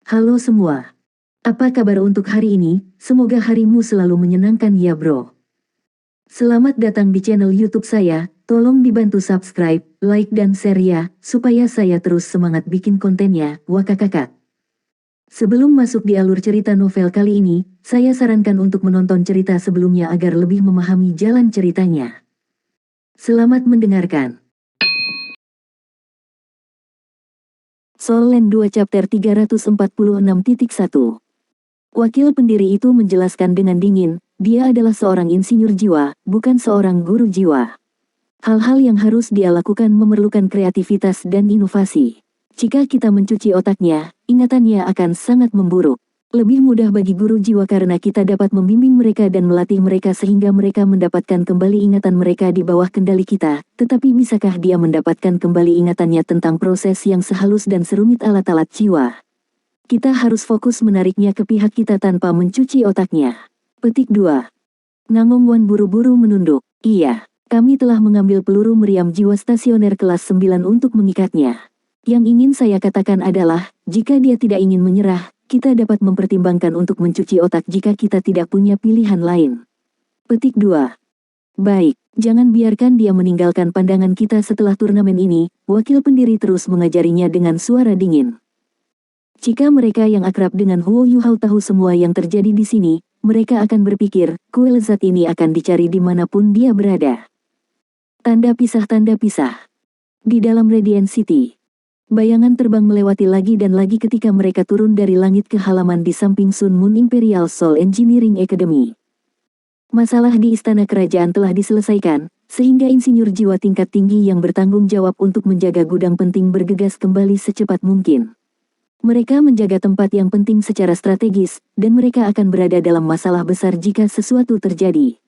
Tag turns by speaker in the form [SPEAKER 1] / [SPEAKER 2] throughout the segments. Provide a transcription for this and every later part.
[SPEAKER 1] Halo semua. Apa kabar untuk hari ini? Semoga harimu selalu menyenangkan ya bro. Selamat datang di channel YouTube saya. Tolong dibantu subscribe, like dan share ya, supaya saya terus semangat bikin kontennya. Wakakakak. Sebelum masuk di alur cerita novel kali ini, saya sarankan untuk menonton cerita sebelumnya agar lebih memahami jalan ceritanya. Selamat mendengarkan. Soul Land 2 Chapter 346.1. Wakil pendiri itu menjelaskan dengan dingin, dia adalah seorang insinyur jiwa, bukan seorang guru jiwa. Hal-hal yang harus dia lakukan memerlukan kreativitas dan inovasi. Jika kita mencuci otaknya, ingatannya akan sangat memburuk. Lebih mudah bagi guru jiwa karena kita dapat membimbing mereka dan melatih mereka sehingga mereka mendapatkan kembali ingatan mereka di bawah kendali kita, tetapi bisakah dia mendapatkan kembali ingatannya tentang proses yang sehalus dan serumit alat-alat jiwa? Kita harus fokus menariknya ke pihak kita tanpa mencuci otaknya. Petik 2. Nangong Wan buru-buru menunduk. Iya, kami telah mengambil peluru meriam jiwa stasioner kelas 9 untuk mengikatnya. Yang ingin saya katakan adalah, jika dia tidak ingin menyerah, kita dapat mempertimbangkan untuk mencuci otak jika kita tidak punya pilihan lain. Petik 2. Baik, jangan biarkan dia meninggalkan pandangan kita setelah turnamen ini, wakil pendiri terus mengajarinya dengan suara dingin. Jika mereka yang akrab dengan Huo Yuhao tahu semua yang terjadi di sini, mereka akan berpikir, kue lezat ini akan dicari dimanapun dia berada. Tanda pisah. Di dalam Radiant City. Bayangan terbang melewati lagi dan lagi ketika mereka turun dari langit ke halaman di samping Sun Moon Imperial Soul Engineering Academy. Masalah di istana kerajaan telah diselesaikan, sehingga insinyur jiwa tingkat tinggi yang bertanggung jawab untuk menjaga gudang penting bergegas kembali secepat mungkin. Mereka menjaga tempat yang penting secara strategis, dan mereka akan berada dalam masalah besar jika sesuatu terjadi.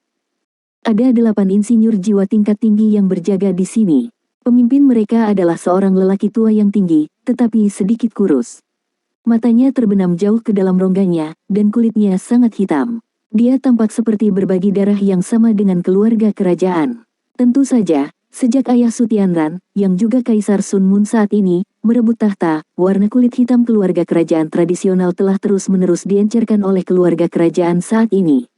[SPEAKER 1] Ada 8 insinyur jiwa tingkat tinggi yang berjaga di sini. Pemimpin mereka adalah seorang lelaki tua yang tinggi, tetapi sedikit kurus. Matanya terbenam jauh ke dalam rongganya, dan kulitnya sangat hitam. Dia tampak seperti berbagi darah yang sama dengan keluarga kerajaan. Tentu saja, sejak ayah Su Tianran, yang juga Kaisar Sun Moon saat ini, merebut tahta, warna kulit hitam keluarga kerajaan tradisional telah terus-menerus diencerkan oleh keluarga kerajaan saat ini.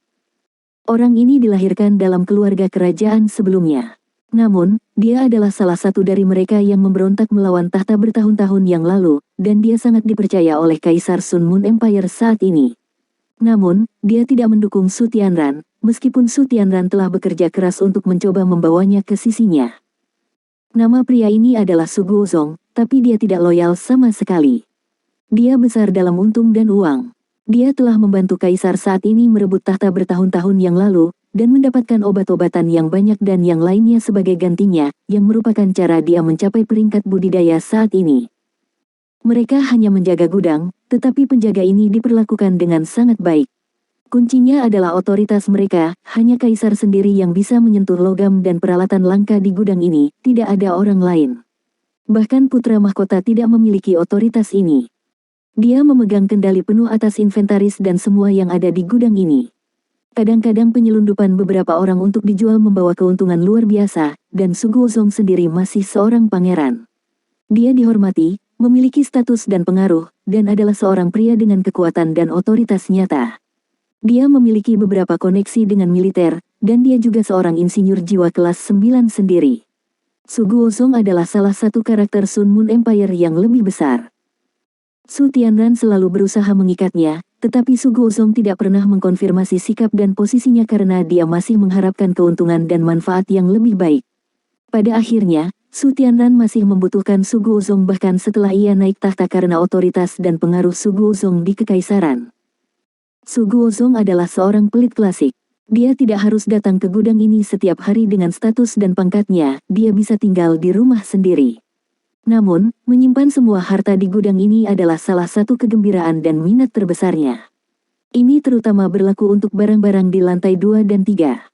[SPEAKER 1] Orang ini dilahirkan dalam keluarga kerajaan sebelumnya. Namun, dia adalah salah satu dari mereka yang memberontak melawan tahta bertahun-tahun yang lalu, dan dia sangat dipercaya oleh Kaisar Sun Moon Empire saat ini. Namun, dia tidak mendukung Su Tianran, meskipun Su Tianran telah bekerja keras untuk mencoba membawanya ke sisinya. Nama pria ini adalah Su Guozong, tapi dia tidak loyal sama sekali. Dia besar dalam untung dan uang. Dia telah membantu Kaisar saat ini merebut tahta bertahun-tahun yang lalu, dan mendapatkan obat-obatan yang banyak dan yang lainnya sebagai gantinya, yang merupakan cara dia mencapai peringkat budidaya saat ini. Mereka hanya menjaga gudang, tetapi penjaga ini diperlakukan dengan sangat baik. Kuncinya adalah otoritas mereka, hanya Kaisar sendiri yang bisa menyentuh logam dan peralatan langka di gudang ini, tidak ada orang lain. Bahkan putra mahkota tidak memiliki otoritas ini. Dia memegang kendali penuh atas inventaris dan semua yang ada di gudang ini. Kadang-kadang penyelundupan beberapa orang untuk dijual membawa keuntungan luar biasa, dan Su Guozong sendiri masih seorang pangeran. Dia dihormati, memiliki status dan pengaruh, dan adalah seorang pria dengan kekuatan dan otoritas nyata. Dia memiliki beberapa koneksi dengan militer, dan dia juga seorang insinyur jiwa kelas 9 sendiri. Su Guozong adalah salah satu karakter Sun Moon Empire yang lebih besar. Su Tianran selalu berusaha mengikatnya, tetapi Su Guozong tidak pernah mengkonfirmasi sikap dan posisinya karena dia masih mengharapkan keuntungan dan manfaat yang lebih baik. Pada akhirnya, Su Tianran masih membutuhkan Su Guozong bahkan setelah ia naik tahta karena otoritas dan pengaruh Su Guozong di kekaisaran. Su Guozong adalah seorang pelit klasik. Dia tidak harus datang ke gudang ini setiap hari dengan status dan pangkatnya, dia bisa tinggal di rumah sendiri. Namun, menyimpan semua harta di gudang ini adalah salah satu kegembiraan dan minat terbesarnya. Ini terutama berlaku untuk barang-barang di lantai 2 dan 3.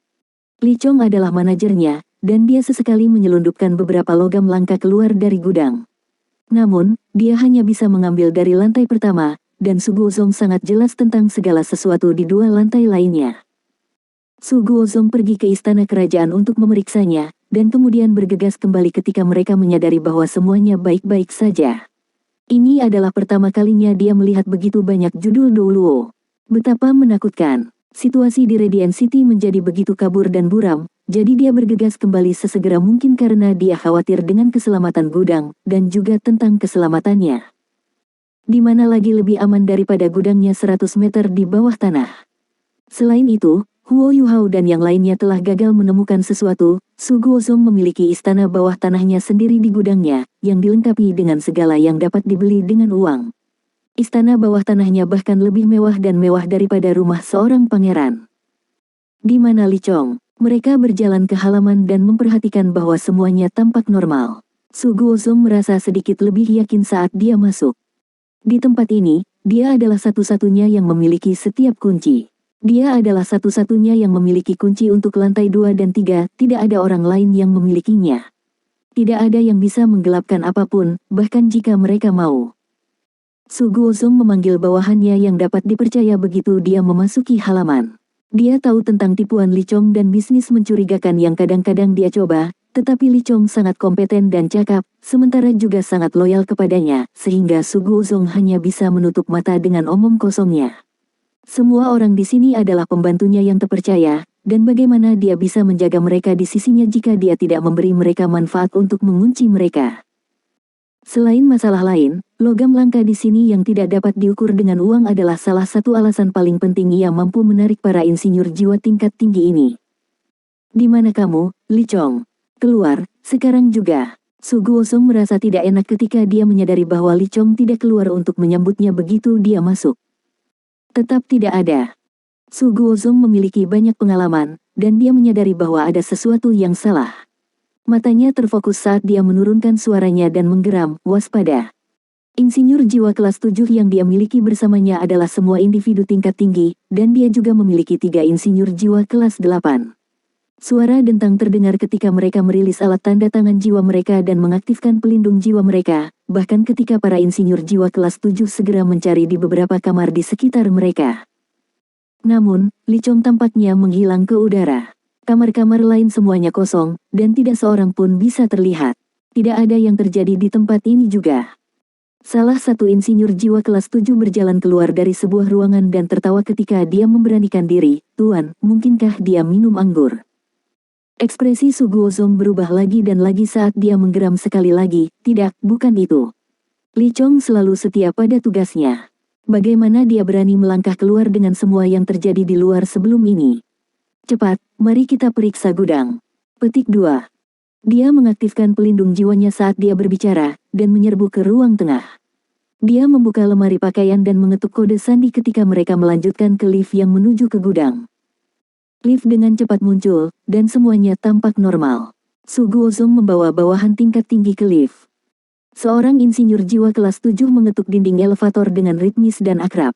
[SPEAKER 1] Li Chong adalah manajernya, dan dia sesekali menyelundupkan beberapa logam langka keluar dari gudang. Namun, dia hanya bisa mengambil dari lantai pertama, dan Su Guozong sangat jelas tentang segala sesuatu di 2 lantai lainnya. Su Guozong pergi ke istana kerajaan untuk memeriksanya, dan kemudian bergegas kembali ketika mereka menyadari bahwa semuanya baik-baik saja. Ini adalah pertama kalinya dia melihat begitu banyak judul Douluo. Betapa menakutkan. Situasi di Radiant City menjadi begitu kabur dan buram, jadi dia bergegas kembali sesegera mungkin karena dia khawatir dengan keselamatan gudang, dan juga tentang keselamatannya. Di mana lagi lebih aman daripada gudangnya 100 meter di bawah tanah. Selain itu, Huo Yuhao dan yang lainnya telah gagal menemukan sesuatu. Su Guozong memiliki istana bawah tanahnya sendiri di gudangnya, yang dilengkapi dengan segala yang dapat dibeli dengan uang. Istana bawah tanahnya bahkan lebih mewah dan mewah daripada rumah seorang pangeran. Di mana Li Chong? Mereka berjalan ke halaman dan memperhatikan bahwa semuanya tampak normal. Su Guozong merasa sedikit lebih yakin saat dia masuk. Di tempat ini, dia adalah satu-satunya yang memiliki setiap kunci. Dia adalah satu-satunya yang memiliki kunci untuk lantai 2 dan 3, tidak ada orang lain yang memilikinya. Tidak ada yang bisa menggelapkan apapun, bahkan jika mereka mau. Su Guozong memanggil bawahannya yang dapat dipercaya begitu dia memasuki halaman. Dia tahu tentang tipuan Li Chong dan bisnis mencurigakan yang kadang-kadang dia coba, tetapi Li Chong sangat kompeten dan cakap, sementara juga sangat loyal kepadanya, sehingga Su Guozong hanya bisa menutup mata dengan omong kosongnya. Semua orang di sini adalah pembantunya yang terpercaya, dan bagaimana dia bisa menjaga mereka di sisinya jika dia tidak memberi mereka manfaat untuk mengunci mereka. Selain masalah lain, logam langka di sini yang tidak dapat diukur dengan uang adalah salah satu alasan paling penting ia mampu menarik para insinyur jiwa tingkat tinggi ini. Di mana kamu, Li Chong? Keluar, sekarang juga. Su Guozong merasa tidak enak ketika dia menyadari bahwa Li Chong tidak keluar untuk menyambutnya begitu dia masuk. Tetap tidak ada. Su Guozong memiliki banyak pengalaman, dan dia menyadari bahwa ada sesuatu yang salah. Matanya terfokus saat dia menurunkan suaranya dan menggeram, waspada. Insinyur jiwa kelas 7 yang dia miliki bersamanya adalah semua individu tingkat tinggi, dan dia juga memiliki 3 insinyur jiwa kelas 8. Suara dentang terdengar ketika mereka merilis alat tanda tangan jiwa mereka dan mengaktifkan pelindung jiwa mereka, bahkan ketika para insinyur jiwa kelas 7 segera mencari di beberapa kamar di sekitar mereka. Namun, Li Chong tampaknya menghilang ke udara. Kamar-kamar lain semuanya kosong, dan tidak seorang pun bisa terlihat. Tidak ada yang terjadi di tempat ini juga. Salah satu insinyur jiwa kelas 7 berjalan keluar dari sebuah ruangan dan tertawa ketika dia memberanikan diri, "Tuan, mungkinkah dia minum anggur?" Ekspresi Su Guozong berubah lagi dan lagi saat dia menggeram sekali lagi, "Tidak, bukan itu." Li Chong selalu setia pada tugasnya. Bagaimana dia berani melangkah keluar dengan semua yang terjadi di luar sebelum ini? "Cepat, mari kita periksa gudang." Petik 2. Dia mengaktifkan pelindung jiwanya saat dia berbicara, dan menyerbu ke ruang tengah. Dia membuka lemari pakaian dan mengetuk kode sandi ketika mereka melanjutkan ke lift yang menuju ke gudang. Lift dengan cepat muncul, dan semuanya tampak normal. Su Guozong membawa bawahan tingkat tinggi ke lift. Seorang insinyur jiwa kelas 7 mengetuk dinding elevator dengan ritmis dan akrab.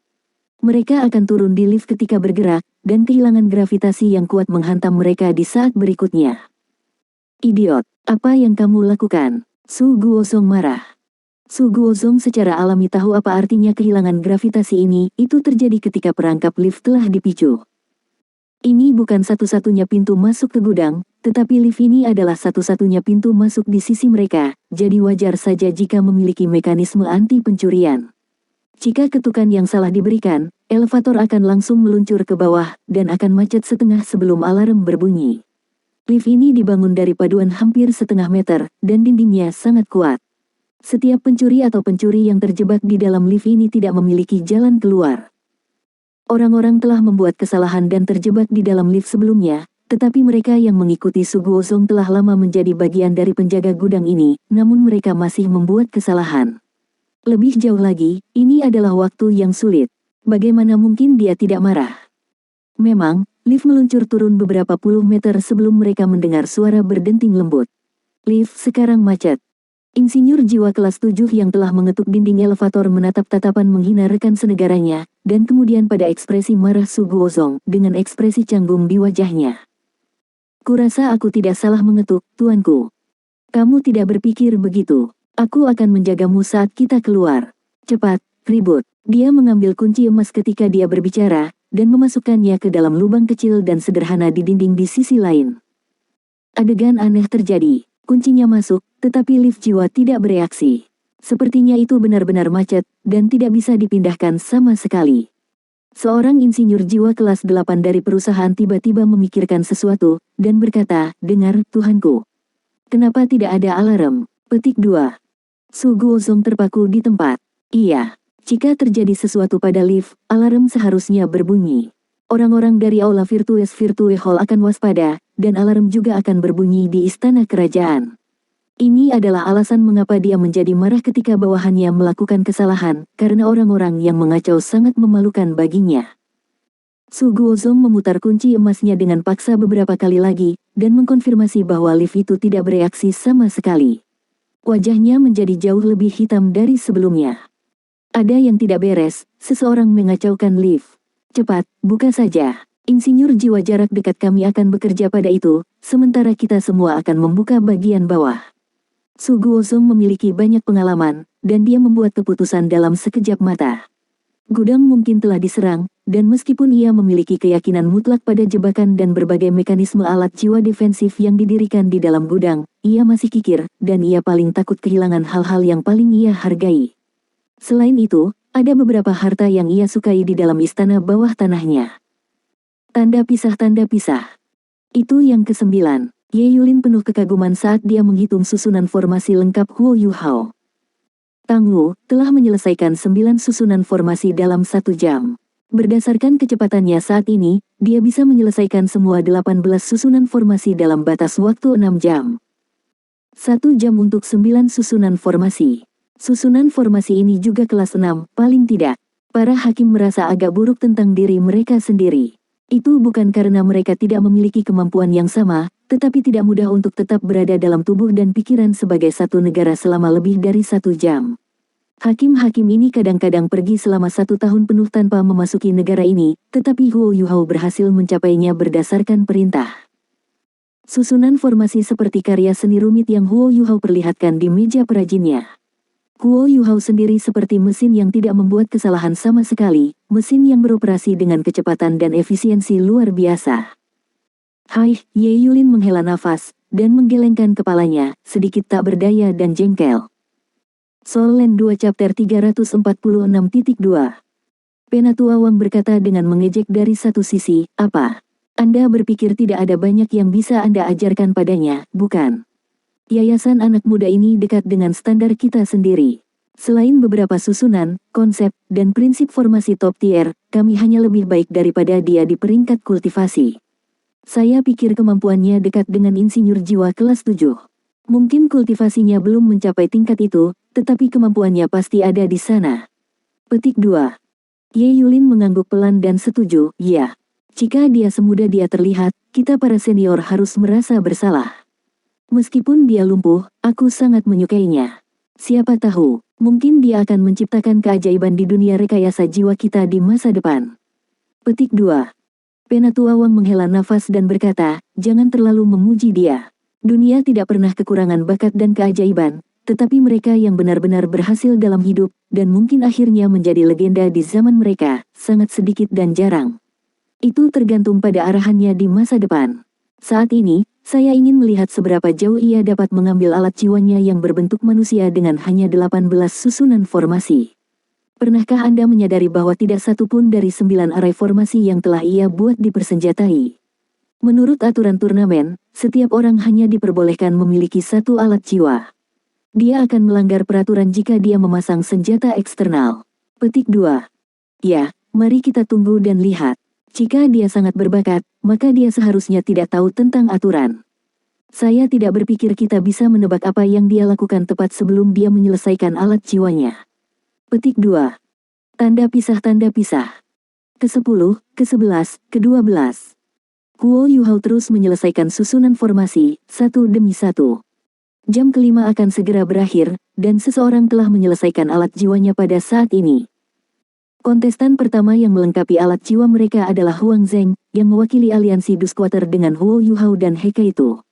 [SPEAKER 1] Mereka akan turun di lift ketika bergerak, dan kehilangan gravitasi yang kuat menghantam mereka di saat berikutnya. "Idiot, apa yang kamu lakukan?" Su Guozong marah. Su Guozong secara alami tahu apa artinya kehilangan gravitasi ini, itu terjadi ketika perangkap lift telah dipicu. Ini bukan satu-satunya pintu masuk ke gudang, tetapi lift ini adalah satu-satunya pintu masuk di sisi mereka, jadi wajar saja jika memiliki mekanisme anti pencurian. Jika ketukan yang salah diberikan, elevator akan langsung meluncur ke bawah, dan akan macet setengah sebelum alarm berbunyi. Lift ini dibangun dari paduan hampir setengah meter, dan dindingnya sangat kuat. Setiap pencuri atau pencuri yang terjebak di dalam lift ini tidak memiliki jalan keluar. Orang-orang telah membuat kesalahan dan terjebak di dalam lift sebelumnya, tetapi mereka yang mengikuti Su Guozong telah lama menjadi bagian dari penjaga gudang ini, namun mereka masih membuat kesalahan. Lebih jauh lagi, ini adalah waktu yang sulit. Bagaimana mungkin dia tidak marah? Memang, lift meluncur turun beberapa puluh meter sebelum mereka mendengar suara berdenting lembut. Lift sekarang macet. Insinyur jiwa kelas 7 yang telah mengetuk dinding elevator menatap tatapan menghina rekan senegaranya, dan kemudian pada ekspresi marah Su Guozong dengan ekspresi canggung di wajahnya. "Kurasa aku tidak salah mengetuk, tuanku. Kamu tidak berpikir begitu. Aku akan menjagamu saat kita keluar. Cepat, ribut." Dia mengambil kunci emas ketika dia berbicara, dan memasukkannya ke dalam lubang kecil dan sederhana di dinding di sisi lain. Adegan aneh terjadi. Kuncinya masuk, tetapi lift jiwa tidak bereaksi. Sepertinya itu benar-benar macet, dan tidak bisa dipindahkan sama sekali. Seorang insinyur jiwa kelas 8 dari perusahaan tiba-tiba memikirkan sesuatu, dan berkata, "Dengar, Tuhanku. Kenapa tidak ada alarm?" Petik 2. Su Guozong terpaku di tempat. Iya. Jika terjadi sesuatu pada lift, alarm seharusnya berbunyi. Orang-orang dari Aula Virtues Hall akan waspada, dan alarm juga akan berbunyi di istana kerajaan. Ini adalah alasan mengapa dia menjadi marah ketika bawahannya melakukan kesalahan, karena orang-orang yang mengacau sangat memalukan baginya. Su Guozong memutar kunci emasnya dengan paksa beberapa kali lagi, dan mengkonfirmasi bahwa lift itu tidak bereaksi sama sekali. Wajahnya menjadi jauh lebih hitam dari sebelumnya. Ada yang tidak beres, seseorang mengacaukan lift. Cepat, buka saja. Insinyur jiwa jarak dekat kami akan bekerja pada itu, sementara kita semua akan membuka bagian bawah. Su Guozong memiliki banyak pengalaman, dan dia membuat keputusan dalam sekejap mata. Gudang mungkin telah diserang, dan meskipun ia memiliki keyakinan mutlak pada jebakan dan berbagai mekanisme alat jiwa defensif yang didirikan di dalam gudang, ia masih kikir, dan ia paling takut kehilangan hal-hal yang paling ia hargai. Selain itu, ada beberapa harta yang ia sukai di dalam istana bawah tanahnya. Tanda pisah. Itu yang ke-9. Ye Yulin penuh kekaguman saat dia menghitung susunan formasi lengkap Huo Yuhao. Tang Wu telah menyelesaikan 9 susunan formasi dalam 1 jam. Berdasarkan kecepatannya saat ini, dia bisa menyelesaikan semua 18 susunan formasi dalam batas waktu 6 jam. 1 jam untuk 9 susunan formasi. Susunan formasi ini juga kelas 6, paling tidak. Para hakim merasa agak buruk tentang diri mereka sendiri. Itu bukan karena mereka tidak memiliki kemampuan yang sama, tetapi tidak mudah untuk tetap berada dalam tubuh dan pikiran sebagai satu negara selama lebih dari 1 jam. Hakim-hakim ini kadang-kadang pergi selama 1 tahun penuh tanpa memasuki negara ini, tetapi Huo Yuhao berhasil mencapainya berdasarkan perintah. Susunan formasi seperti karya seni rumit yang Huo Yuhao perlihatkan di meja perajinnya. Huo Yuhao sendiri seperti mesin yang tidak membuat kesalahan sama sekali, mesin yang beroperasi dengan kecepatan dan efisiensi luar biasa. Hai, Ye Yulin menghela nafas, dan menggelengkan kepalanya, sedikit tak berdaya dan jengkel. Soul Land 2 Chapter 346.2. Penatua Wang berkata dengan mengejek dari satu sisi, "Apa? Anda berpikir tidak ada banyak yang bisa Anda ajarkan padanya, bukan? Yayasan anak muda ini dekat dengan standar kita sendiri. Selain beberapa susunan, konsep, dan prinsip formasi top tier, kami hanya lebih baik daripada dia di peringkat kultivasi. Saya pikir kemampuannya dekat dengan insinyur jiwa kelas 7. Mungkin kultivasinya belum mencapai tingkat itu, tetapi kemampuannya pasti ada di sana." Petik 2. Ye Yulin mengangguk pelan dan setuju, "Ya. Jika dia semudah dia terlihat, kita para senior harus merasa bersalah. Meskipun dia lumpuh, aku sangat menyukainya. Siapa tahu, mungkin dia akan menciptakan keajaiban di dunia rekayasa jiwa kita di masa depan." Petik 2. Penatua Wang menghela nafas dan berkata, "Jangan terlalu memuji dia. Dunia tidak pernah kekurangan bakat dan keajaiban, tetapi mereka yang benar-benar berhasil dalam hidup, dan mungkin akhirnya menjadi legenda di zaman mereka, sangat sedikit dan jarang. Itu tergantung pada arahannya di masa depan. Saat ini, saya ingin melihat seberapa jauh ia dapat mengambil alat jiwanya yang berbentuk manusia dengan hanya 18 susunan formasi. Pernahkah Anda menyadari bahwa tidak satu pun dari 9 arai formasi yang telah ia buat dipersenjatai? Menurut aturan turnamen, setiap orang hanya diperbolehkan memiliki 1 alat jiwa. Dia akan melanggar peraturan jika dia memasang senjata eksternal." Petik 2. Ya, mari kita tunggu dan lihat. Jika dia sangat berbakat, maka dia seharusnya tidak tahu tentang aturan. Saya tidak berpikir kita bisa menebak apa yang dia lakukan tepat sebelum dia menyelesaikan alat jiwanya. Petik 2. Tanda pisah. Ke-10, ke-11, ke-12. Huo Yuhao terus menyelesaikan susunan formasi, satu demi satu. Jam ke-5 akan segera berakhir, dan seseorang telah menyelesaikan alat jiwanya pada saat ini. Kontestan pertama yang melengkapi alat jiwa mereka adalah Huang Zheng, yang mewakili aliansi Dusquater dengan Huo Yuhao dan Hekaitu.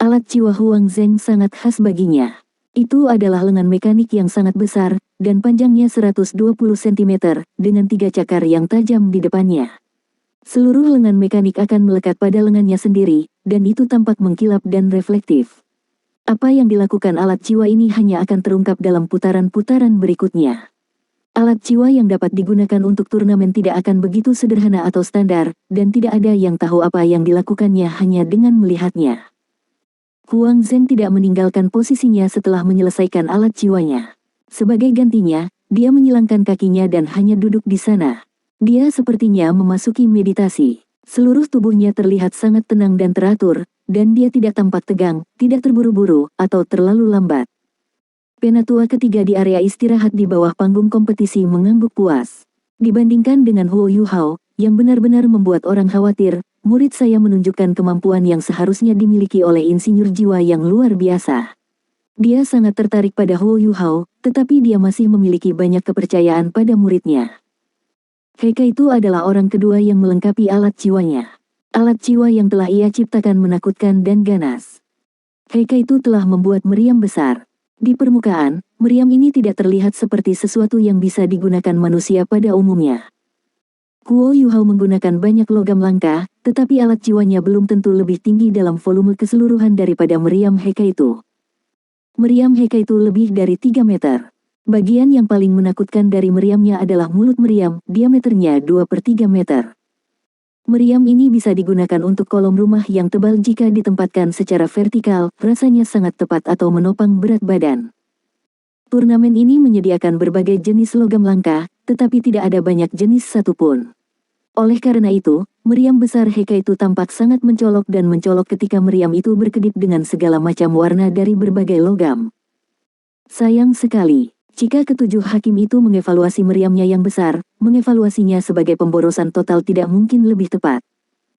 [SPEAKER 1] Alat jiwa Huang Zheng sangat khas baginya. Itu adalah lengan mekanik yang sangat besar, dan panjangnya 120 cm, dengan 3 cakar yang tajam di depannya. Seluruh lengan mekanik akan melekat pada lengannya sendiri, dan itu tampak mengkilap dan reflektif. Apa yang dilakukan alat jiwa ini hanya akan terungkap dalam putaran-putaran berikutnya. Alat jiwa yang dapat digunakan untuk turnamen tidak akan begitu sederhana atau standar, dan tidak ada yang tahu apa yang dilakukannya hanya dengan melihatnya. Huang Zheng tidak meninggalkan posisinya setelah menyelesaikan alat jiwanya. Sebagai gantinya, dia menyilangkan kakinya dan hanya duduk di sana. Dia sepertinya memasuki meditasi. Seluruh tubuhnya terlihat sangat tenang dan teratur, dan dia tidak tampak tegang, tidak terburu-buru, atau terlalu lambat. Penatua ketiga di area istirahat di bawah panggung kompetisi mengangguk puas. Dibandingkan dengan Huo Yuhao, yang benar-benar membuat orang khawatir, murid saya menunjukkan kemampuan yang seharusnya dimiliki oleh insinyur jiwa yang luar biasa. Dia sangat tertarik pada Huo Yuhao, tetapi dia masih memiliki banyak kepercayaan pada muridnya. Heike itu adalah orang kedua yang melengkapi alat jiwanya. Alat jiwa yang telah ia ciptakan menakutkan dan ganas. Heike itu telah membuat meriam besar. Di permukaan, meriam ini tidak terlihat seperti sesuatu yang bisa digunakan manusia pada umumnya. Huo Yuhao menggunakan banyak logam langka, tetapi alat jiwanya belum tentu lebih tinggi dalam volume keseluruhan daripada meriam Heike itu. Meriam Heike itu lebih dari 3 meter. Bagian yang paling menakutkan dari meriamnya adalah mulut meriam, diameternya 2/3 meter. Meriam ini bisa digunakan untuk kolom rumah yang tebal jika ditempatkan secara vertikal, rasanya sangat tepat atau menopang berat badan. Turnamen ini menyediakan berbagai jenis logam langka, tetapi tidak ada banyak jenis satupun. Oleh karena itu, meriam besar Heike itu tampak sangat mencolok dan mencolok ketika meriam itu berkedip dengan segala macam warna dari berbagai logam. Sayang sekali. Jika ketujuh hakim itu mengevaluasi meriamnya yang besar, mengevaluasinya sebagai pemborosan total tidak mungkin lebih tepat.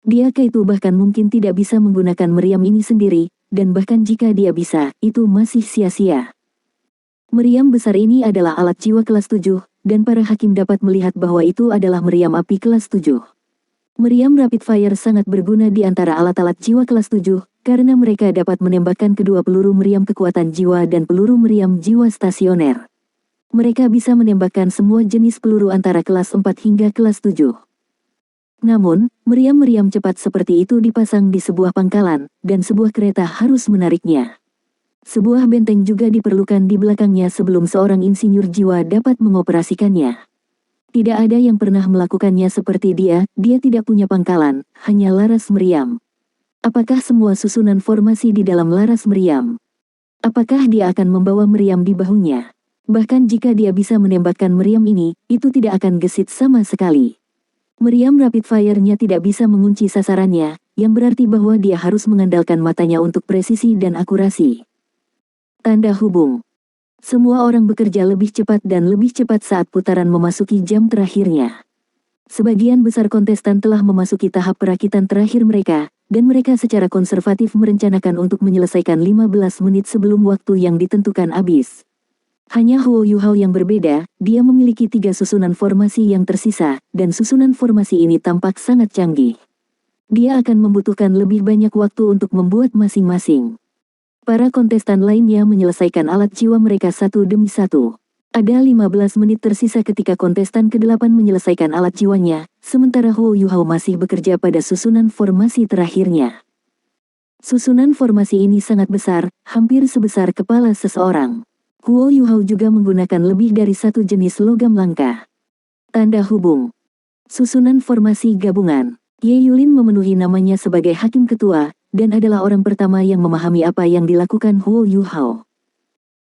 [SPEAKER 1] Dia itu bahkan mungkin tidak bisa menggunakan meriam ini sendiri, dan bahkan jika dia bisa, itu masih sia-sia. Meriam besar ini adalah alat jiwa kelas 7, dan para hakim dapat melihat bahwa itu adalah meriam api kelas 7. Meriam rapid fire sangat berguna di antara alat-alat jiwa kelas 7, karena mereka dapat menembakkan kedua peluru meriam kekuatan jiwa dan peluru meriam jiwa stasioner. Mereka bisa menembakkan semua jenis peluru antara kelas 4 hingga kelas 7. Namun, meriam-meriam cepat seperti itu dipasang di sebuah pangkalan, dan sebuah kereta harus menariknya. Sebuah benteng juga diperlukan di belakangnya sebelum seorang insinyur jiwa dapat mengoperasikannya. Tidak ada yang pernah melakukannya seperti dia tidak punya pangkalan, hanya laras meriam. Apakah semua susunan formasi di dalam laras meriam? Apakah dia akan membawa meriam di bahunya? Bahkan jika dia bisa menembakkan meriam ini, itu tidak akan gesit sama sekali. Meriam rapid fire-nya tidak bisa mengunci sasarannya, yang berarti bahwa dia harus mengandalkan matanya untuk presisi dan akurasi. Tanda hubung. Semua orang bekerja lebih cepat dan lebih cepat saat putaran memasuki jam terakhirnya. Sebagian besar kontestan telah memasuki tahap perakitan terakhir mereka, dan mereka secara konservatif merencanakan untuk menyelesaikan 15 menit sebelum waktu yang ditentukan habis. Hanya Huo Yuhao yang berbeda, dia memiliki 3 susunan formasi yang tersisa, dan susunan formasi ini tampak sangat canggih. Dia akan membutuhkan lebih banyak waktu untuk membuat masing-masing. Para kontestan lainnya menyelesaikan alat jiwa mereka satu demi satu. Ada 15 menit tersisa ketika kontestan ke-8 menyelesaikan alat jiwanya, sementara Huo Yuhao masih bekerja pada susunan formasi terakhirnya. Susunan formasi ini sangat besar, hampir sebesar kepala seseorang. Huo Yuhao juga menggunakan lebih dari satu jenis logam langka. Tanda hubung. Susunan formasi gabungan. Ye Yulin memenuhi namanya sebagai hakim ketua, dan adalah orang pertama yang memahami apa yang dilakukan Huo Yuhao.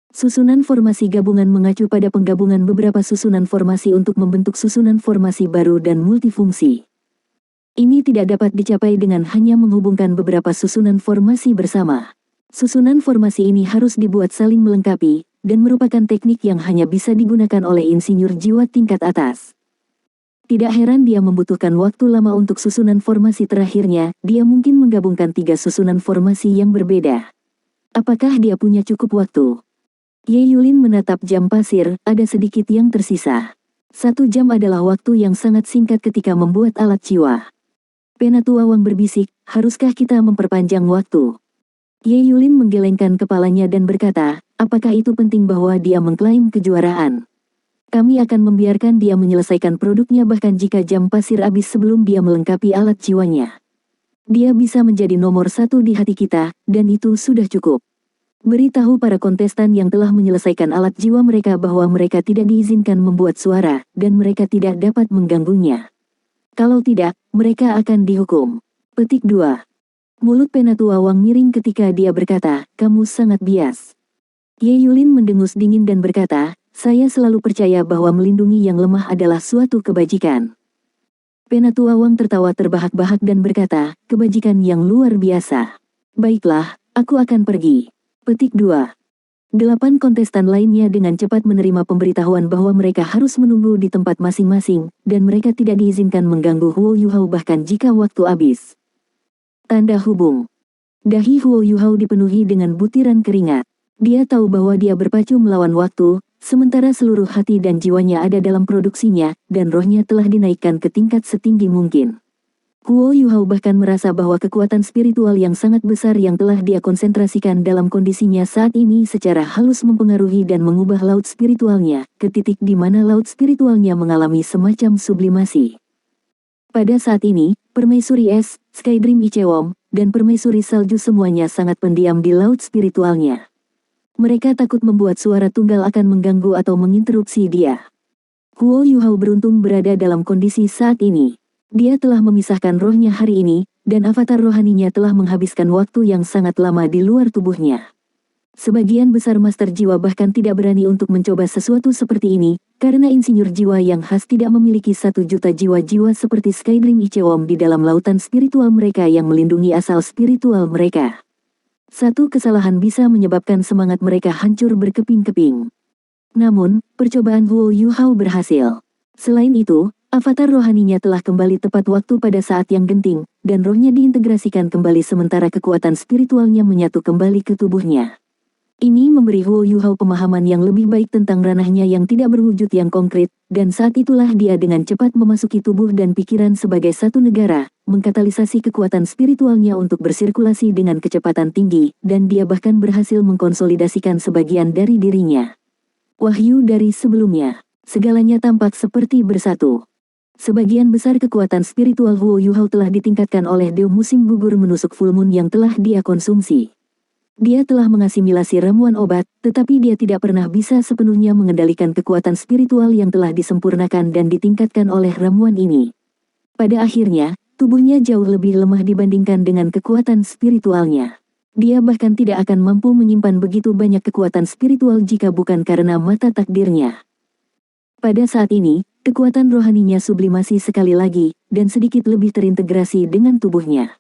[SPEAKER 1] Susunan formasi gabungan mengacu pada penggabungan beberapa susunan formasi untuk membentuk susunan formasi baru dan multifungsi. Ini tidak dapat dicapai dengan hanya menghubungkan beberapa susunan formasi bersama. Susunan formasi ini harus dibuat saling melengkapi, dan merupakan teknik yang hanya bisa digunakan oleh insinyur jiwa tingkat atas. Tidak heran dia membutuhkan waktu lama untuk susunan formasi terakhirnya, dia mungkin menggabungkan 3 susunan formasi yang berbeda. Apakah dia punya cukup waktu? Ye Yulin menatap jam pasir, ada sedikit yang tersisa. 1 jam adalah waktu yang sangat singkat ketika membuat alat jiwa. Penatua Wang berbisik, haruskah kita memperpanjang waktu? Ye Yulin menggelengkan kepalanya dan berkata, apakah itu penting bahwa dia mengklaim kejuaraan? Kami akan membiarkan dia menyelesaikan produknya bahkan jika jam pasir habis sebelum dia melengkapi alat jiwanya. Dia bisa menjadi nomor 1 di hati kita, dan itu sudah cukup. Beritahu para kontestan yang telah menyelesaikan alat jiwa mereka bahwa mereka tidak diizinkan membuat suara, dan mereka tidak dapat mengganggunya. Kalau tidak, mereka akan dihukum. Petik 2. Mulut Penatua Wang miring ketika dia berkata, kamu sangat bias. Ye Yulin mendengus dingin dan berkata, saya selalu percaya bahwa melindungi yang lemah adalah suatu kebajikan. Penatua Wang tertawa terbahak-bahak dan berkata, kebajikan yang luar biasa. Baiklah, aku akan pergi. Petik 2. 8 kontestan lainnya dengan cepat menerima pemberitahuan bahwa mereka harus menunggu di tempat masing-masing, dan mereka tidak diizinkan mengganggu Huo Yuhao bahkan jika waktu habis. Tanda hubung. Dahi Huo Yuhao dipenuhi dengan butiran keringat. Dia tahu bahwa dia berpacu melawan waktu, sementara seluruh hati dan jiwanya ada dalam produksinya, dan rohnya telah dinaikkan ke tingkat setinggi mungkin. Huo Yuhao bahkan merasa bahwa kekuatan spiritual yang sangat besar yang telah dia konsentrasikan dalam kondisinya saat ini secara halus mempengaruhi dan mengubah laut spiritualnya, ke titik di mana laut spiritualnya mengalami semacam sublimasi. Pada saat ini, permaisuri es, Skydream Ichewom, dan permaisuri salju semuanya sangat pendiam di laut spiritualnya. Mereka takut membuat suara tunggal akan mengganggu atau menginterupsi dia. Huo Yuhao beruntung berada dalam kondisi saat ini. Dia telah memisahkan rohnya hari ini, dan avatar rohaninya telah menghabiskan waktu yang sangat lama di luar tubuhnya. Sebagian besar master jiwa bahkan tidak berani untuk mencoba sesuatu seperti ini, karena insinyur jiwa yang khas tidak memiliki 1 juta jiwa-jiwa seperti Skydream Ichewom di dalam lautan spiritual mereka yang melindungi asal spiritual mereka. Satu kesalahan bisa menyebabkan semangat mereka hancur berkeping-keping. Namun, percobaan Huo Yuhao berhasil. Selain itu, avatar rohaninya telah kembali tepat waktu pada saat yang genting, dan rohnya diintegrasikan kembali sementara kekuatan spiritualnya menyatu kembali ke tubuhnya. Ini memberi Huo Yuhao pemahaman yang lebih baik tentang ranahnya yang tidak berwujud yang konkret, dan saat itulah dia dengan cepat memasuki tubuh dan pikiran sebagai satu negara, mengkatalisasi kekuatan spiritualnya untuk bersirkulasi dengan kecepatan tinggi, dan dia bahkan berhasil mengkonsolidasikan sebagian dari dirinya. Wahyu dari sebelumnya. Segalanya tampak seperti bersatu. Sebagian besar kekuatan spiritual Huo Yuhao telah ditingkatkan oleh dew musim gugur menusuk full moon yang telah dia konsumsi. Dia telah mengasimilasi ramuan obat, tetapi dia tidak pernah bisa sepenuhnya mengendalikan kekuatan spiritual yang telah disempurnakan dan ditingkatkan oleh ramuan ini. Pada akhirnya, tubuhnya jauh lebih lemah dibandingkan dengan kekuatan spiritualnya. Dia bahkan tidak akan mampu menyimpan begitu banyak kekuatan spiritual jika bukan karena mata takdirnya. Pada saat ini, kekuatan rohaninya sublimasi sekali lagi, dan sedikit lebih terintegrasi dengan tubuhnya.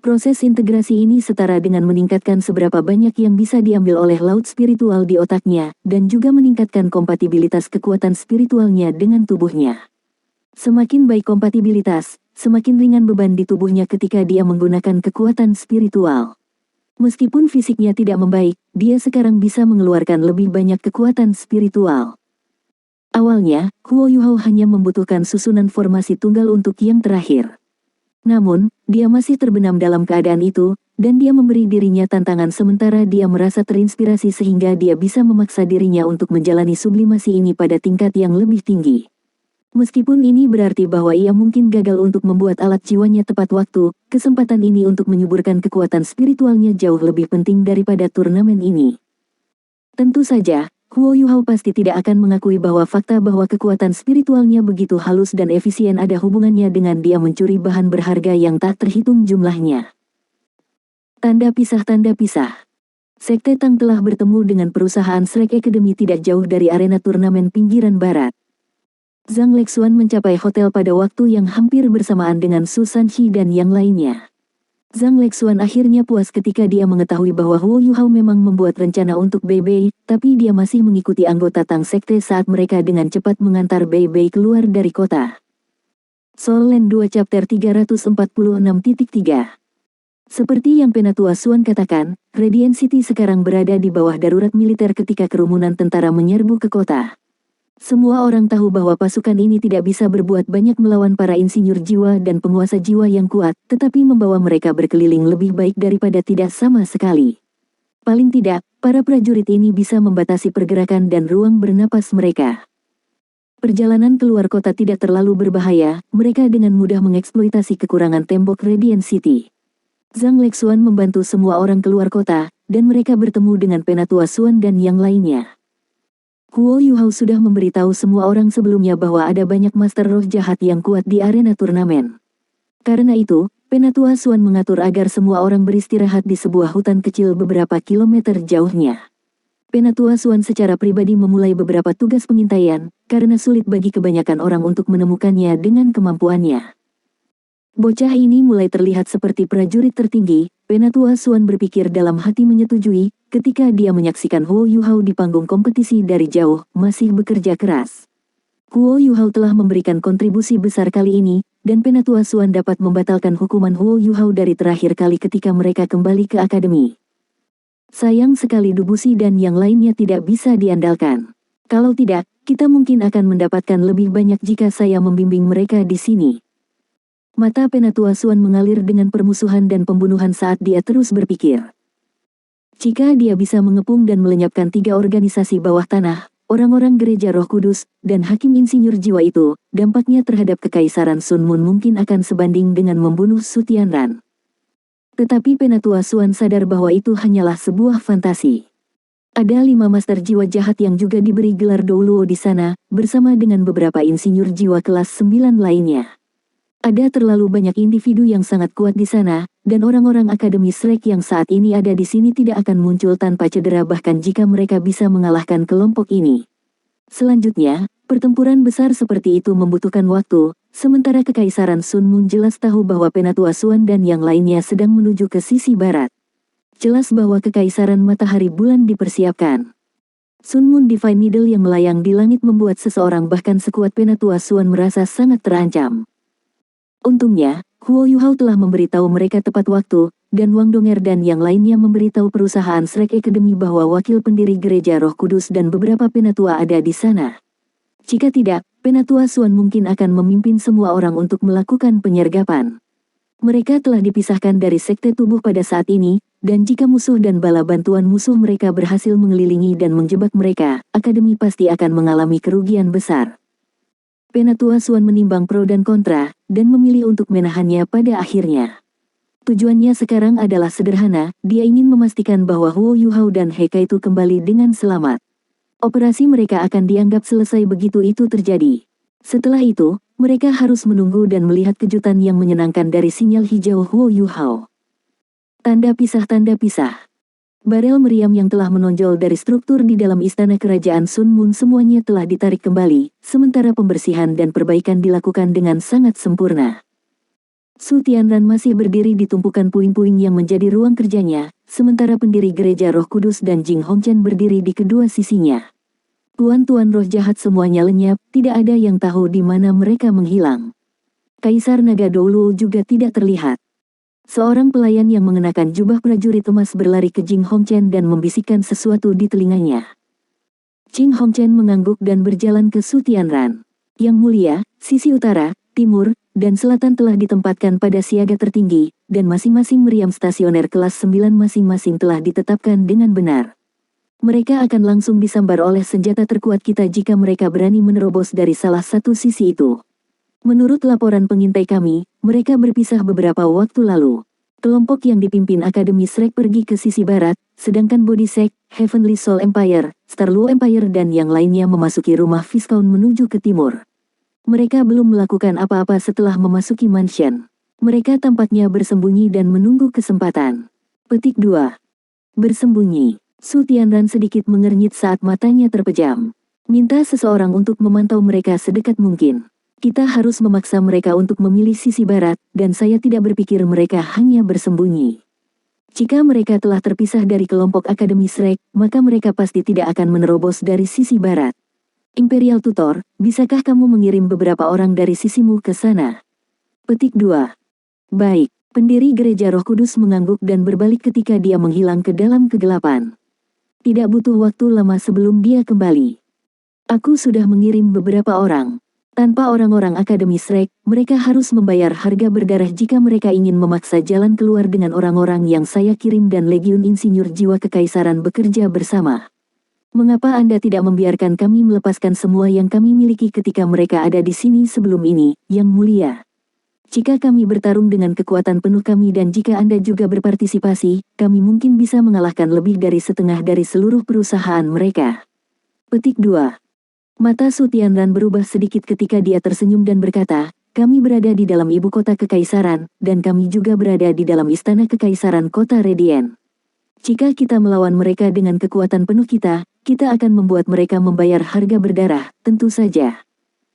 [SPEAKER 1] Proses integrasi ini setara dengan meningkatkan seberapa banyak yang bisa diambil oleh laut spiritual di otaknya, dan juga meningkatkan kompatibilitas kekuatan spiritualnya dengan tubuhnya. Semakin baik kompatibilitas, semakin ringan beban di tubuhnya ketika dia menggunakan kekuatan spiritual. Meskipun fisiknya tidak membaik, dia sekarang bisa mengeluarkan lebih banyak kekuatan spiritual. Awalnya, Huo Yuhao hanya membutuhkan susunan formasi tunggal untuk yang terakhir. Namun, dia masih terbenam dalam keadaan itu, dan dia memberi dirinya tantangan sementara dia merasa terinspirasi sehingga dia bisa memaksa dirinya untuk menjalani sublimasi ini pada tingkat yang lebih tinggi. Meskipun ini berarti bahwa ia mungkin gagal untuk membuat alat jiwanya tepat waktu, kesempatan ini untuk menyuburkan kekuatan spiritualnya jauh lebih penting daripada turnamen ini. Tentu saja, Huo Yuhao pasti tidak akan mengakui bahwa fakta bahwa kekuatan spiritualnya begitu halus dan efisien ada hubungannya dengan dia mencuri bahan berharga yang tak terhitung jumlahnya. Tanda pisah. Sekte Tang telah bertemu dengan perusahaan Shrek Academy tidak jauh dari arena turnamen pinggiran barat. Zhang Lexuan mencapai hotel pada waktu yang hampir bersamaan dengan Su Sanxi dan yang lainnya. Zhang Lexuan akhirnya puas ketika dia mengetahui bahwa Huo Yuhao memang membuat rencana untuk Bei Bei, tapi dia masih mengikuti anggota Tang Sekte saat mereka dengan cepat mengantar Bei Bei keluar dari kota. Soul Land 2 Chapter 346.3 Seperti yang Penatua Xuan katakan, Radiant City sekarang berada di bawah darurat militer ketika kerumunan tentara menyerbu ke kota. Semua orang tahu bahwa pasukan ini tidak bisa berbuat banyak melawan para insinyur jiwa dan penguasa jiwa yang kuat, tetapi membawa mereka berkeliling lebih baik daripada tidak sama sekali. Paling tidak, para prajurit ini bisa membatasi pergerakan dan ruang bernapas mereka. Perjalanan keluar kota tidak terlalu berbahaya, mereka dengan mudah mengeksploitasi kekurangan tembok Radiant City. Zhang Lexuan membantu semua orang keluar kota, dan mereka bertemu dengan Penatua Xuan dan yang lainnya. Huo Yuhao sudah memberitahu semua orang sebelumnya bahwa ada banyak master roh jahat yang kuat di arena turnamen. Karena itu, Penatua Xuan mengatur agar semua orang beristirahat di sebuah hutan kecil beberapa kilometer jauhnya. Penatua Xuan secara pribadi memulai beberapa tugas pengintaian, karena sulit bagi kebanyakan orang untuk menemukannya dengan kemampuannya. Bocah ini mulai terlihat seperti prajurit tertinggi, Penatua Xuan berpikir dalam hati menyetujui, ketika dia menyaksikan Huo Yuhao di panggung kompetisi dari jauh, masih bekerja keras. Huo Yuhao telah memberikan kontribusi besar kali ini, dan Penatua Xuan dapat membatalkan hukuman Huo Yuhao dari terakhir kali ketika mereka kembali ke akademi. Sayang sekali Dubushi dan yang lainnya tidak bisa diandalkan. Kalau tidak, kita mungkin akan mendapatkan lebih banyak jika saya membimbing mereka di sini. Mata Penatua Xuan mengalir dengan permusuhan dan pembunuhan saat dia terus berpikir. Jika dia bisa mengepung dan melenyapkan 3 organisasi bawah tanah, orang-orang Gereja Roh Kudus, dan Hakim Insinyur Jiwa itu, dampaknya terhadap Kekaisaran Sun Moon mungkin akan sebanding dengan membunuh Su Tianran. Tetapi Penatua Xuan sadar bahwa itu hanyalah sebuah fantasi. Ada 5 master jiwa jahat yang juga diberi gelar Douluo di sana, bersama dengan beberapa insinyur jiwa kelas 9 lainnya. Ada terlalu banyak individu yang sangat kuat di sana, dan orang-orang Akademi Shrek yang saat ini ada di sini tidak akan muncul tanpa cedera bahkan jika mereka bisa mengalahkan kelompok ini. Selanjutnya, pertempuran besar seperti itu membutuhkan waktu, sementara Kekaisaran Sun Moon jelas tahu bahwa Penatua Xuan dan yang lainnya sedang menuju ke sisi barat. Jelas bahwa Kekaisaran Matahari Bulan dipersiapkan. Sun Moon Divine Needle yang melayang di langit membuat seseorang bahkan sekuat Penatua Xuan merasa sangat terancam. Untungnya, Huo Yuhao telah memberitahu mereka tepat waktu, dan Wang Donger dan yang lainnya memberitahu perusahaan Shrek Academy bahwa wakil pendiri Gereja Roh Kudus dan beberapa penatua ada di sana. Jika tidak, Penatua Xuan mungkin akan memimpin semua orang untuk melakukan penyergapan. Mereka telah dipisahkan dari sekte tubuh pada saat ini, dan jika musuh dan bala bantuan musuh mereka berhasil mengelilingi dan menjebak mereka, Akademi pasti akan mengalami kerugian besar. Penatua Xuan menimbang pro dan kontra, dan memilih untuk menahannya pada akhirnya. Tujuannya sekarang adalah sederhana, dia ingin memastikan bahwa Huo Yuhao dan He Kai Tu kembali dengan selamat. Operasi mereka akan dianggap selesai begitu itu terjadi. Setelah itu, mereka harus menunggu dan melihat kejutan yang menyenangkan dari sinyal hijau Huo Yuhao. Tanda pisah. Barel meriam yang telah menonjol dari struktur di dalam istana kerajaan Sun Moon semuanya telah ditarik kembali, sementara pembersihan dan perbaikan dilakukan dengan sangat sempurna. Su Tianran masih berdiri di tumpukan puing-puing yang menjadi ruang kerjanya, sementara pendiri Gereja Roh Kudus dan Jing Hongchen berdiri di kedua sisinya. Tuan-tuan roh jahat semuanya lenyap, tidak ada yang tahu di mana mereka menghilang. Kaisar Naga Douluo juga tidak terlihat. Seorang pelayan yang mengenakan jubah prajurit emas berlari ke Jing Hongchen dan membisikkan sesuatu di telinganya. Jing Hongchen mengangguk dan berjalan ke Su Tianran. Yang mulia, sisi utara, timur, dan selatan telah ditempatkan pada siaga tertinggi, dan masing-masing meriam stasioner kelas 9 masing-masing telah ditetapkan dengan benar. Mereka akan langsung disambar oleh senjata terkuat kita jika mereka berani menerobos dari salah satu sisi itu. Menurut laporan pengintai kami, mereka berpisah beberapa waktu lalu. Kelompok yang dipimpin Akademi Shrek pergi ke sisi barat, sedangkan Body Sect, Heavenly Soul Empire, Starluo Empire dan yang lainnya memasuki rumah Viscount menuju ke timur. Mereka belum melakukan apa-apa setelah memasuki mansion. Mereka tampaknya bersembunyi dan menunggu kesempatan. Petik 2. Bersembunyi. Su Tianran sedikit mengernyit saat matanya terpejam. Minta seseorang untuk memantau mereka sedekat mungkin. Kita harus memaksa mereka untuk memilih sisi barat, dan saya tidak berpikir mereka hanya bersembunyi. Jika mereka telah terpisah dari kelompok Akademi Shrek, maka mereka pasti tidak akan menerobos dari sisi barat. Imperial Tutor, bisakah kamu mengirim beberapa orang dari sisimu ke sana? Petik 2. Baik, pendiri Gereja Roh Kudus mengangguk dan berbalik ketika dia menghilang ke dalam kegelapan. Tidak butuh waktu lama sebelum dia kembali. Aku sudah mengirim beberapa orang. Tanpa orang-orang Akademi Shrek, mereka harus membayar harga berdarah jika mereka ingin memaksa jalan keluar dengan orang-orang yang saya kirim dan Legiun Insinyur Jiwa Kekaisaran bekerja bersama. Mengapa Anda tidak membiarkan kami melepaskan semua yang kami miliki ketika mereka ada di sini sebelum ini, Yang Mulia? Jika kami bertarung dengan kekuatan penuh kami dan jika Anda juga berpartisipasi, kami mungkin bisa mengalahkan lebih dari setengah dari seluruh perusahaan mereka. Petik 2. Mata Su Tianran berubah sedikit ketika dia tersenyum dan berkata, kami berada di dalam ibu kota kekaisaran, dan kami juga berada di dalam istana kekaisaran kota Radiant. Jika kita melawan mereka dengan kekuatan penuh kita akan membuat mereka membayar harga berdarah, tentu saja.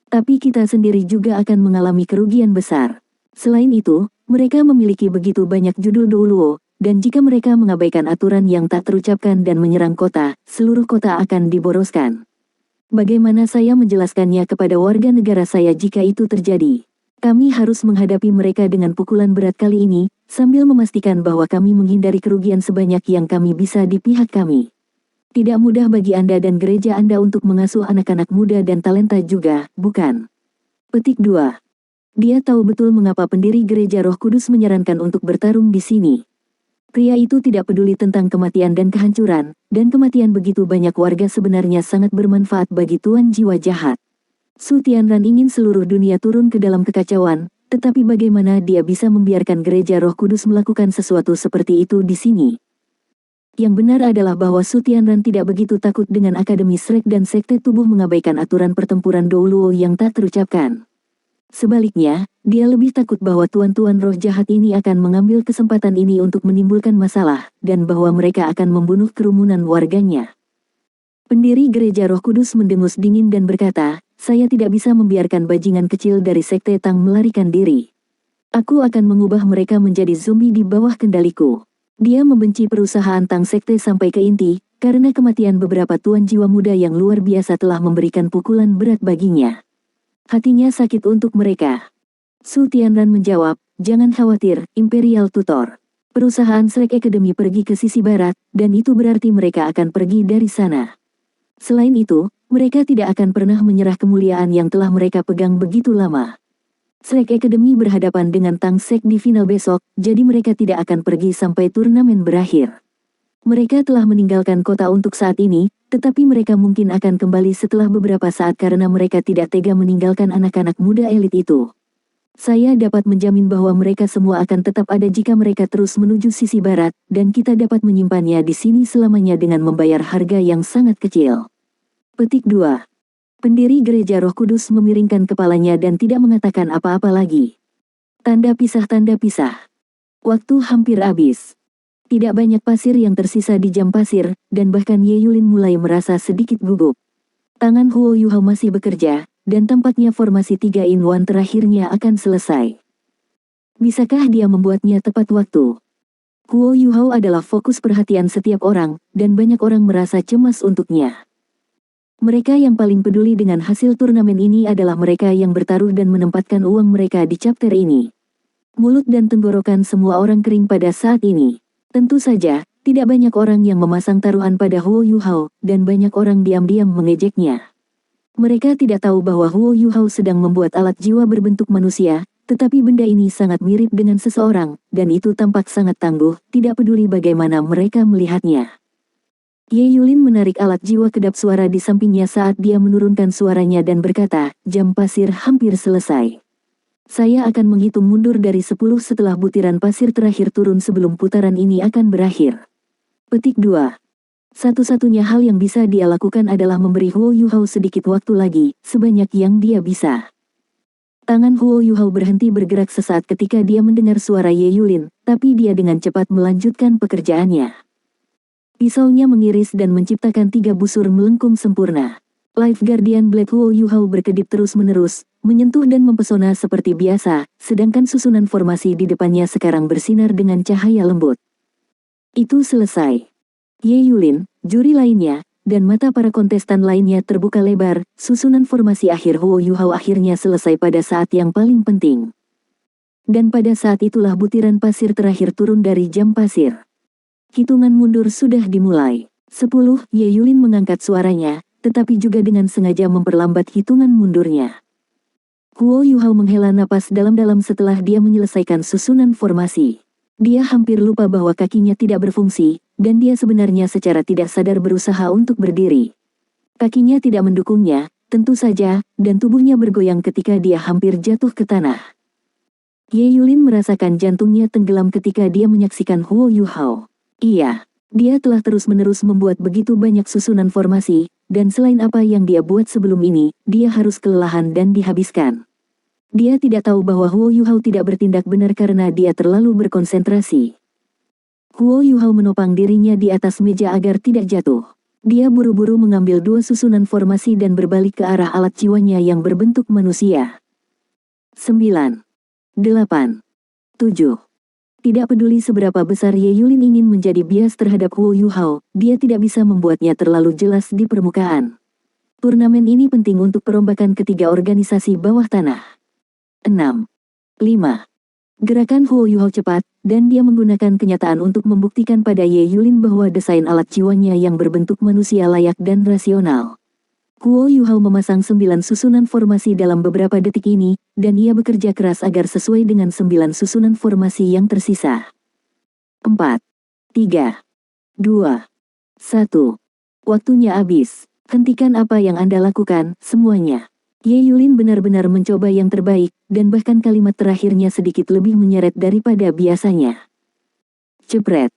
[SPEAKER 1] Tapi kita sendiri juga akan mengalami kerugian besar. Selain itu, mereka memiliki begitu banyak judul Douluo, dan jika mereka mengabaikan aturan yang tak terucapkan dan menyerang kota, seluruh kota akan diboroskan. Bagaimana saya menjelaskannya kepada warga negara saya jika itu terjadi? Kami harus menghadapi mereka dengan pukulan berat kali ini, sambil memastikan bahwa kami menghindari kerugian sebanyak yang kami bisa di pihak kami. Tidak mudah bagi Anda dan gereja Anda untuk mengasuh anak-anak muda dan talenta juga, bukan? Petik 2. Dia tahu betul mengapa pendiri gereja Roh Kudus menyarankan untuk bertarung di sini. Pria itu tidak peduli tentang kematian dan kehancuran, dan kematian begitu banyak warga sebenarnya sangat bermanfaat bagi tuan jiwa jahat. Su Tianran ingin seluruh dunia turun ke dalam kekacauan, tetapi bagaimana dia bisa membiarkan gereja Roh Kudus melakukan sesuatu seperti itu di sini? Yang benar adalah bahwa Su Tianran tidak begitu takut dengan Akademi Shrek dan Sekte Tubuh mengabaikan aturan pertempuran Douluo yang tak terucapkan. Sebaliknya, dia lebih takut bahwa tuan-tuan roh jahat ini akan mengambil kesempatan ini untuk menimbulkan masalah, dan bahwa mereka akan membunuh kerumunan warganya. Pendiri gereja Roh Kudus mendengus dingin dan berkata, saya tidak bisa membiarkan bajingan kecil dari Sekte Tang melarikan diri. Aku akan mengubah mereka menjadi zombie di bawah kendaliku. Dia membenci perusahaan Tang Sekte sampai ke inti, karena kematian beberapa tuan jiwa muda yang luar biasa telah memberikan pukulan berat baginya. Hatinya sakit untuk mereka. Su Tianran menjawab, jangan khawatir, Imperial Tutor. Perusahaan Shrek Academy pergi ke sisi barat, dan itu berarti mereka akan pergi dari sana. Selain itu, mereka tidak akan pernah menyerah kemuliaan yang telah mereka pegang begitu lama. Shrek Academy berhadapan dengan Tang Sek di final besok, jadi mereka tidak akan pergi sampai turnamen berakhir. Mereka telah meninggalkan kota untuk saat ini, tetapi mereka mungkin akan kembali setelah beberapa saat karena mereka tidak tega meninggalkan anak-anak muda elit itu. Saya dapat menjamin bahwa mereka semua akan tetap ada jika mereka terus menuju sisi barat, dan kita dapat menyimpannya di sini selamanya dengan membayar harga yang sangat kecil. Petik 2. Pendiri gereja Roh Kudus memiringkan kepalanya dan tidak mengatakan apa-apa lagi. Tanda pisah. Waktu hampir habis. Tidak banyak pasir yang tersisa di jam pasir, dan bahkan Ye Yulin mulai merasa sedikit gugup. Tangan Huo Yuhao masih bekerja, dan tampaknya formasi 3-in-1 terakhirnya akan selesai. Bisakah dia membuatnya tepat waktu? Huo Yuhao adalah fokus perhatian setiap orang, dan banyak orang merasa cemas untuknya. Mereka yang paling peduli dengan hasil turnamen ini adalah mereka yang bertaruh dan menempatkan uang mereka di chapter ini. Mulut dan tenggorokan semua orang kering pada saat ini. Tentu saja, tidak banyak orang yang memasang taruhan pada Huo Yuhao, dan banyak orang diam-diam mengejeknya. Mereka tidak tahu bahwa Huo Yuhao sedang membuat alat jiwa berbentuk manusia, tetapi benda ini sangat mirip dengan seseorang, dan itu tampak sangat tangguh, tidak peduli bagaimana mereka melihatnya. Ye Yulin menarik alat jiwa kedap suara di sampingnya saat dia menurunkan suaranya dan berkata, jam pasir hampir selesai. Saya akan menghitung mundur dari 10 setelah butiran pasir terakhir turun sebelum putaran ini akan berakhir. Petik 2. Satu-satunya hal yang bisa dia lakukan adalah memberi Huo Yuhao sedikit waktu lagi, sebanyak yang dia bisa. Tangan Huo Yuhao berhenti bergerak sesaat ketika dia mendengar suara Ye Yulin, tapi dia dengan cepat melanjutkan pekerjaannya. Pisaunya mengiris dan menciptakan 3 busur melengkung sempurna. Life Guardian Blade Huo Yuhao berkedip terus-menerus, menyentuh dan mempesona seperti biasa, sedangkan susunan formasi di depannya sekarang bersinar dengan cahaya lembut. Itu selesai. Ye Yulin, juri lainnya, dan mata para kontestan lainnya terbuka lebar, susunan formasi akhir Huo Yuhao akhirnya selesai pada saat yang paling penting. Dan pada saat itulah butiran pasir terakhir turun dari jam pasir. Hitungan mundur sudah dimulai. 10, Ye Yulin mengangkat suaranya, tetapi juga dengan sengaja memperlambat hitungan mundurnya. Huo Yuhao menghela napas dalam-dalam setelah dia menyelesaikan susunan formasi. Dia hampir lupa bahwa kakinya tidak berfungsi, dan dia sebenarnya secara tidak sadar berusaha untuk berdiri. Kakinya tidak mendukungnya, tentu saja, dan tubuhnya bergoyang ketika dia hampir jatuh ke tanah. Ye Yulin merasakan jantungnya tenggelam ketika dia menyaksikan Huo Yuhao. Iya, dia telah terus-menerus membuat begitu banyak susunan formasi, dan selain apa yang dia buat sebelum ini, dia harus kelelahan dan dihabiskan. Dia tidak tahu bahwa Huo Yuhao tidak bertindak benar karena dia terlalu berkonsentrasi. Huo Yuhao menopang dirinya di atas meja agar tidak jatuh. Dia buru-buru mengambil 2 susunan formasi dan berbalik ke arah alat jiwanya yang berbentuk manusia. 9, 8, 7. Tidak peduli seberapa besar Ye Yulin ingin menjadi bias terhadap Huo Yuhao, dia tidak bisa membuatnya terlalu jelas di permukaan. Turnamen ini penting untuk perombakan ketiga organisasi bawah tanah. 6, 5. Gerakan Huo Yuhao cepat, dan dia menggunakan kenyataan untuk membuktikan pada Ye Yulin bahwa desain alat jiwanya yang berbentuk manusia layak dan rasional. Huo Yuhao memasang 9 susunan formasi dalam beberapa detik ini, dan ia bekerja keras agar sesuai dengan 9 susunan formasi yang tersisa. 4, 3, 2, 1. Waktunya habis. Hentikan apa yang Anda lakukan, semuanya. Ye Yulin benar-benar mencoba yang terbaik, dan bahkan kalimat terakhirnya sedikit lebih menyeret daripada biasanya. Jepret.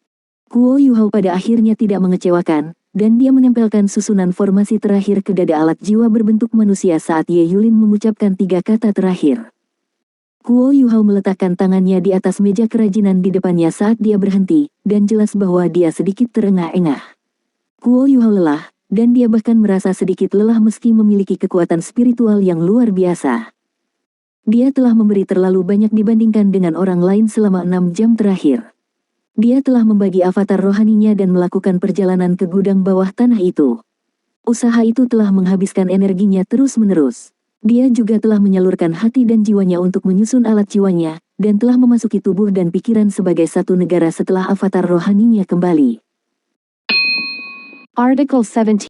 [SPEAKER 1] Huo Yuhao pada akhirnya tidak mengecewakan, dan dia menempelkan susunan formasi terakhir ke dada alat jiwa berbentuk manusia saat Ye Yulin mengucapkan 3 kata terakhir. Huo Yuhao meletakkan tangannya di atas meja kerajinan di depannya saat dia berhenti, dan jelas bahwa dia sedikit terengah-engah. Huo Yuhao lelah, dan dia bahkan merasa sedikit lelah meski memiliki kekuatan spiritual yang luar biasa. Dia telah memberi terlalu banyak dibandingkan dengan orang lain selama 6 jam terakhir. Dia telah membagi avatar rohaninya dan melakukan perjalanan ke gudang bawah tanah itu. Usaha itu telah menghabiskan energinya terus-menerus. Dia juga telah menyalurkan hati dan jiwanya untuk menyusun alat jiwanya, dan telah memasuki tubuh dan pikiran sebagai satu negara setelah avatar rohaninya kembali. Article 17